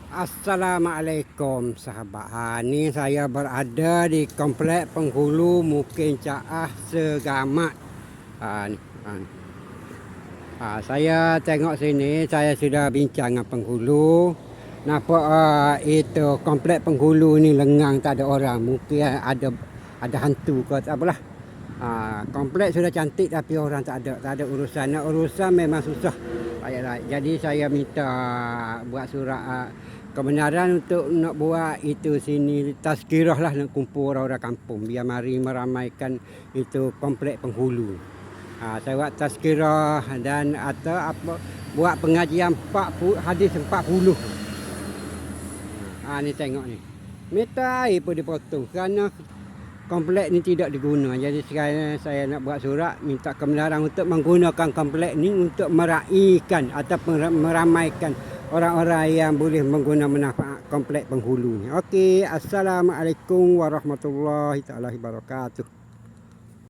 Assalamualaikum sahabat. Ni saya berada di komplek penghulu Mukim Caah Segamat. Ni. Saya tengok sini, saya sudah bincang dengan penghulu. Nampak itu komplek penghulu ni lengang, tak ada orang. Mungkin ada hantu ke tak apalah. Komplek sudah cantik tapi orang tak ada urusan. Nak urusan memang susah. Jadi saya minta buat surat kebenaran untuk nak buat itu sini tazkirah lah, nak kumpul orang-orang kampung biar mari meramaikan itu komplek penghulu. Saya buat tazkirah dan atau apa buat pengajian hadis 40. Ni tengok ni. Meter air pun dipotong kerana komplek ni tidak diguna. Jadi sekarang saya nak buat surat minta kebenaran untuk menggunakan komplek ni untuk meraihkan atau meramaikan orang-orang yang boleh menggunakan manfaat komplek penghulu ni. Okey, assalamualaikum warahmatullahi taala wabarakatuh.